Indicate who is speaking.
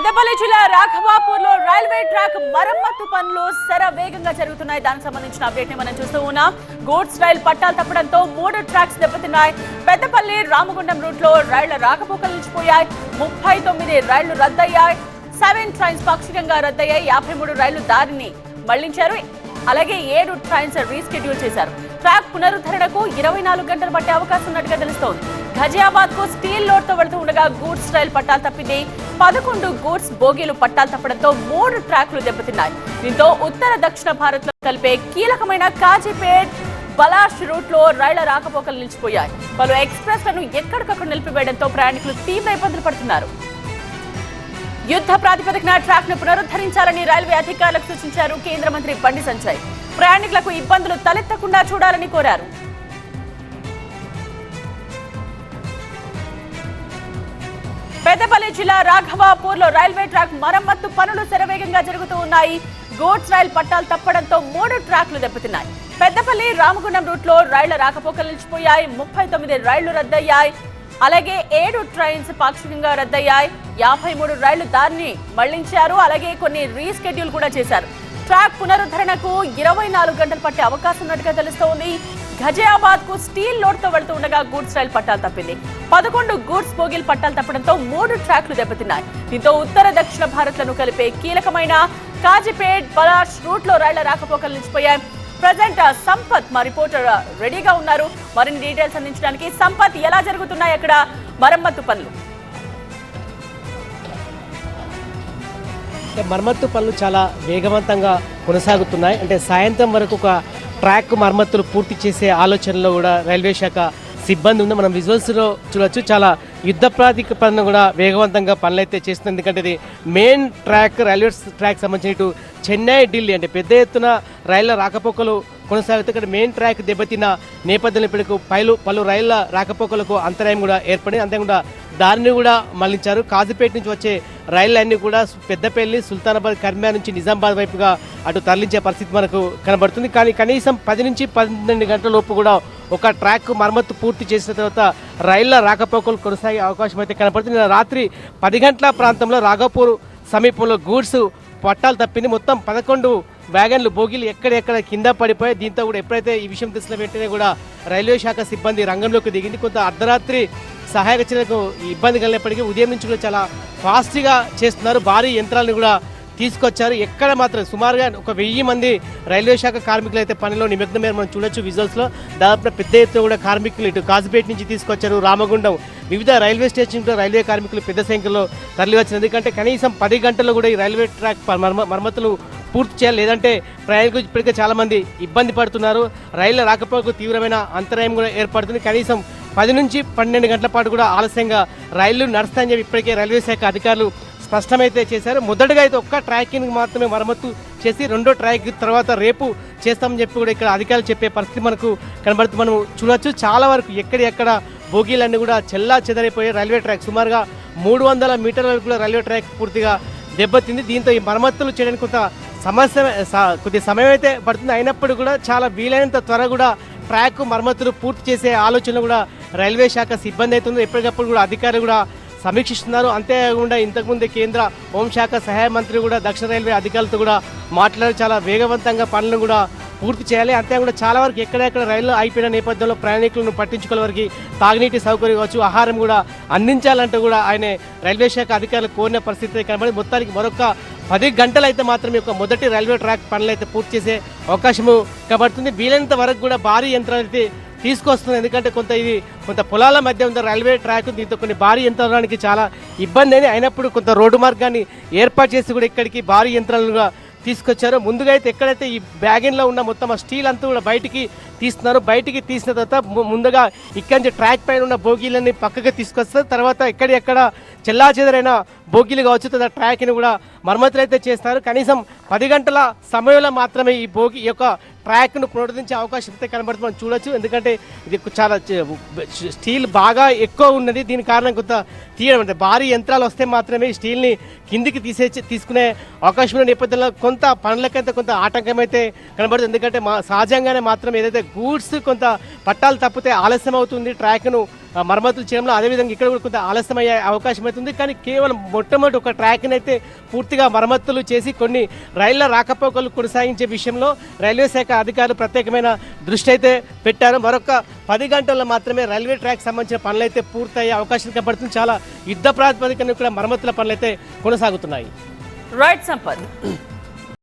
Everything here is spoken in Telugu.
Speaker 1: పెద్దపల్లి జిల్లా రాఘవాపూర్లో రైల్వే ట్రాక్ మరమ్మతు పనులు శరవేగంగా జరుగుతున్నాయి. దానికి సంబంధించిన అప్డేట్ ని మనం చూస్తూ ఉన్నాం. గూడ్స్ రైల్ పట్టాలు తప్పడంతో 3 ట్రాక్స్ దెబ్బతిన్నాయి. పెద్దపల్లి రామగుండం రూట్ లో రైళ్ల రాకపోకలు నిలిచిపోయాయి. 39 రైళ్లు రద్దయ్యాయి. 7 ట్రైన్స్ పాక్షికంగా రద్దయ్యాయి. 53 రైళ్లు దారిని మళ్లించారు. అలాగే 7 ట్రైన్స్ రీస్కెడ్యూల్ చేశారు. ట్రాక్ పునరుద్ధరణకు 24 గంటలు పట్టే అవకాశం ఉన్నట్టుగా తెలుస్తోంది. ఘజియాబాద్ కు స్టీల్ లోడ్ తో వెళుతూ ఉండగా గూడ్స్ రైల్ పట్టాలు తప్పింది. 11 గూడ్స్ బోగీలు పట్టాలు తప్పడంతో 3 ట్రాక్లు దెబ్బతిన్నాయి. దీంతో ఉత్తర దక్షిణ భారత్ లో కలిపే కీలకమైన కాజీపేట్ బలాష్ రూట్ లో రైళ్ల రాకపోకలు నిలిచిపోయాయి. పలు ఎక్స్ప్రెస్ లను ఎక్కడికక్కడ నిలిపివేయడంతో ప్రయాణికులు తీవ్ర ఇబ్బందులు పడుతున్నారు. యుద్ధ ప్రాతిపదికన ట్రాక్ ను పునరుద్ధరించాలని రైల్వే అధికారులకు సూచించారు కేంద్ర మంత్రి బండి సంజయ్. ప్రయాణికులకు ఇబ్బందులు తలెత్తకుండా చూడాలని కోరారు. పెద్దపల్లి జిల్లా రాఘవాపూర్ లో రైల్వే ట్రాక్ మరమ్మతు పనులు శరవేగంగా జరుగుతూ ఉన్నాయి. గూడ్స్ రైల్ పట్టాలు తప్పడంతో 3 ట్రాక్లు దెబ్బతిన్నాయి. పెద్దపల్లి రామగుండం రూట్ లో రైళ్ల రాకపోకలు నిలిచిపోయాయి. 39 రైళ్లు రద్దయ్యాయి. అలాగే 7 ట్రైన్స్ పాక్షికంగా రద్దయ్యాయి. 53 రైళ్లు దారిని మళ్లించారు. అలాగే కొన్ని రీస్కెడ్యూల్ కూడా చేశారు. ట్రాక్ పునరుద్ధరణకు 24 గంటలు పట్టే అవకాశం ఉన్నట్టుగా తెలుస్తోంది. ఘజియాబాద్ కు స్టీల్ లోడ్ తో వెళ్తూ ఉండగా గూడ్స్ రైల్ పట్టాలు తప్పింది. 11 గూడ్స్ బోగీలు పట్టాలు తప్పడంతో 3 ట్రాక్లు దెబ్బతిన్నాయి. దీంతో ఉత్తర దక్షిణ భారత్ లను కలిపే కీలకమైన కాజీపేట్ బలాష్ రూట్ లో రైళ్ల రాకపోకలు నిలిచిపోయాయి. ప్రజెంట్ సంపత్ మా రిపోర్టర్ రెడీగా ఉన్నారు. మరిన్ని డీటెయిల్స్ అందించడానికి సంపత్, ఎలా జరుగుతున్నాయి అక్కడ మరమ్మతు పనులు?
Speaker 2: మరమ్మతు పనులు చాలా వేగవంతంగా కొనసాగుతున్నాయి. అంటే సాయంత్రం వరకు ఒక ట్రాక్ మరమ్మతులు పూర్తి చేసే ఆలోచనలో కూడా రైల్వే శాఖ సిబ్బంది ఉంది. మనం విజువల్స్లో చూడొచ్చు. చాలా యుద్ధ ప్రాతిపదికన కూడా వేగవంతంగా పనులు అయితే చేస్తుంది. ఎందుకంటే ఇది మెయిన్ ట్రాక్, రైల్వే ట్రాక్ సంబంధించిన ఇటు చెన్నై, ఢిల్లీ అంటే పెద్ద ఎత్తున రైళ్ల రాకపోకలు కొనసాగుతూ ఇక్కడ మెయిన్ ట్రాక్ దెబ్బతిన్న నేపథ్యంలో ఇప్పటికు పలు రైళ్ల రాకపోకలకు అంతరాయం కూడా ఏర్పడింది. అంతేకాకుండా దారిని కూడా మళ్లించారు. కాజీపేట నుంచి వచ్చే రైళ్లన్నీ కూడా పెద్దపల్లి, సుల్తానాబాద్, కర్మాన్ నుంచి నిజామాబాద్ వైపుగా అటు తరలించే పరిస్థితి మనకు కనబడుతుంది. కానీ కనీసం 10 నుంచి 12 గంటల లోపు కూడా ఒక ట్రాక్ మరమ్మతు పూర్తి చేసిన తర్వాత రైళ్ల రాకపోకలు కొనసాగే అవకాశం అయితే కనబడుతుంది. రాత్రి 10 గంటల ప్రాంతంలో రాఘపూర్ సమీపంలో గూడ్స్ పట్టాలు తప్పింది. మొత్తం 11 వ్యాగన్లు బోగీలు ఎక్కడెక్కడ కింద పడిపోయాయి. దీంతో కూడా ఎప్పుడైతే ఈ విషయం తెలిసిన వెంటనే కూడా రైల్వే శాఖ సిబ్బంది రంగంలోకి దిగింది. కొంత అర్ధరాత్రి సహాయక చర్యలకు ఇబ్బంది కలిగినప్పటికీ ఉదయం నుంచి కూడా చాలా ఫాస్ట్గా చేస్తున్నారు. భారీ యంత్రాలను కూడా తీసుకొచ్చారు. ఎక్కడ మాత్రం సుమారుగా ఒక 1000 మంది రైల్వే శాఖ కార్మికులు అయితే పనిలో నిమగ్నమైన మనం చూడొచ్చు విజువల్స్లో. దాదాపు పెద్ద ఎత్తున కూడా కార్మికులు ఇటు కాజీపేట నుంచి తీసుకొచ్చారు. రామగుండం వివిధ రైల్వే స్టేషన్లో రైల్వే కార్మికులు పెద్ద సంఖ్యలో తరలివచ్చారు. ఎందుకంటే కనీసం 10 గంటల్లో కూడా ఈ రైల్వే ట్రాక్ మరమ్మతులు పూర్తి చేయాలి. లేదంటే ప్రయాణికులు ఇప్పటికే చాలామంది ఇబ్బంది పడుతున్నారు. రైళ్ల రాకపోకలకు తీవ్రమైన అంతరాయం కూడా ఏర్పడుతుంది. కనీసం 10 నుంచి 12 గంటల పాటు కూడా ఆలస్యంగా రైళ్లు నడుస్తాయని చెప్పి ఇప్పటికే రైల్వే శాఖ అధికారులు స్పష్టమైతే చేశారు. మొదటగా అయితే ఒక్క ట్రాక్కి మాత్రమే మరమ్మతు చేసి రెండో ట్రాక్ తర్వాత రేపు చేస్తామని చెప్పి కూడా ఇక్కడ అధికారులు చెప్పే పరిస్థితి మనకు కనబడుతుంది. మనం చూడొచ్చు. చాలా వరకు ఎక్కడ బోగీలన్నీ కూడా చెల్లా చెదరైపోయే రైల్వే ట్రాక్ సుమారుగా 300 మీటర్ల వరకు కూడా రైల్వే ట్రాక్ పూర్తిగా దెబ్బతింది. దీంతో ఈ మరమ్మతులు చేయడానికి కొద్ది సమయం అయితే పడుతుంది. అయినప్పుడు కూడా చాలా వీలైనంత త్వరగా కూడా ట్రాక్ మరమ్మతులు పూర్తి చేసే ఆలోచన కూడా రైల్వే శాఖ సిబ్బంది అవుతుంది. ఎప్పటికప్పుడు కూడా అధికారులు కూడా సమీక్షిస్తున్నారు. అంతేకాకుండా ఇంతకుముందే కేంద్ర హోంశాఖ సహాయ మంత్రి కూడా దక్షిణ రైల్వే అధికారులతో కూడా మాట్లాడి చాలా వేగవంతంగా పనులను కూడా పూర్తి చేయాలి. అంతేకాకుండా చాలా వరకు ఎక్కడెక్కడ రైళ్లు అయిపోయిన నేపథ్యంలో ప్రయాణికులను పట్టించుకునే వరకు తాగునీటి సౌకర్యం కావచ్చు, ఆహారం కూడా అందించాలంటూ కూడా ఆయన రైల్వే శాఖ అధికారులు కోరిన పరిస్థితి కనబడి మొత్తానికి మరొక 10 గంటలు అయితే మాత్రమే ఒక మొదటి రైల్వే ట్రాక్ పనులు అయితే పూర్తి చేసే అవకాశము కనబడుతుంది. వీలైనంత వరకు కూడా భారీ యంత్రాలు అయితే తీసుకొస్తుంది. ఎందుకంటే కొంత పొలాల మధ్య ఉన్న రైల్వే ట్రాక్, దీంతో కొన్ని భారీ యంత్రానికి చాలా ఇబ్బంది అయినప్పుడు కొంత రోడ్డు మార్గాన్ని ఏర్పాటు చేసి కూడా ఇక్కడికి భారీ యంత్రాలుగా తీసుకొచ్చారు. ముందుగా అయితే ఎక్కడైతే ఈ బ్యాగిన్లో ఉన్న మొత్తం ఆ స్టీల్ అంతా కూడా బయటికి తీస్తున్నారు. బయటికి తీసిన తర్వాత ముందుగా ఇక్కడి నుంచి ట్రాక్ పైన ఉన్న బోగీలన్నీ పక్కకి తీసుకొస్తారు. తర్వాత ఎక్కడ చెల్లా చెదరైన బోగీలు కావచ్చు, తర్వాత ట్రాక్ని కూడా మరమ్మతులు అయితే చేస్తారు. కనీసం 10 గంటల సమయంలో మాత్రమే ఈ యొక్క ట్రాక్ను పునరుద్ధరించే అవకాశం అయితే కనబడుతుంది. మనం చూడొచ్చు. ఎందుకంటే ఇది చాలా స్టీల్ బాగా ఎక్కువ ఉన్నది. దీని కారణం కొంత తీయడం అంటే భారీ యంత్రాలు వస్తే మాత్రమే ఈ స్టీల్ని కిందికి తీసుకునే అవకాశం ఉన్న నేపథ్యంలో కొంత పనులకైతే కొంత ఆటంకం అయితే కనబడుతుంది. ఎందుకంటే సహజంగానే మాత్రం ఏదైతే గూడ్స్ కొంత పట్టాలు తప్పితే ఆలస్యం అవుతుంది. ట్రాక్ను మరమ్మతులు చేయడంలో అదేవిధంగా ఇక్కడ కూడా కొంత ఆలస్యమయ్యే అవకాశం అవుతుంది. కానీ కేవలం మొట్టమొదటి ఒక ట్రాక్ని అయితే పూర్తిగా మరమ్మతులు చేసి కొన్ని రైళ్ల రాకపోకలు కొనసాగించే విషయంలో రైల్వే శాఖ అధికారులు ప్రత్యేకమైన దృష్టి అయితే పెట్టారు. మరొక 10 గంటల్లో మాత్రమే రైల్వే ట్రాక్ సంబంధించిన పనులు అయితే పూర్తయ్యే అవకాశం కనబడుతుంది. చాలా యుద్ధ ప్రాతిపదికన ఇక్కడ మరమ్మతుల పనులు అయితే కొనసాగుతున్నాయి.
Speaker 1: రైట్ సంపత్.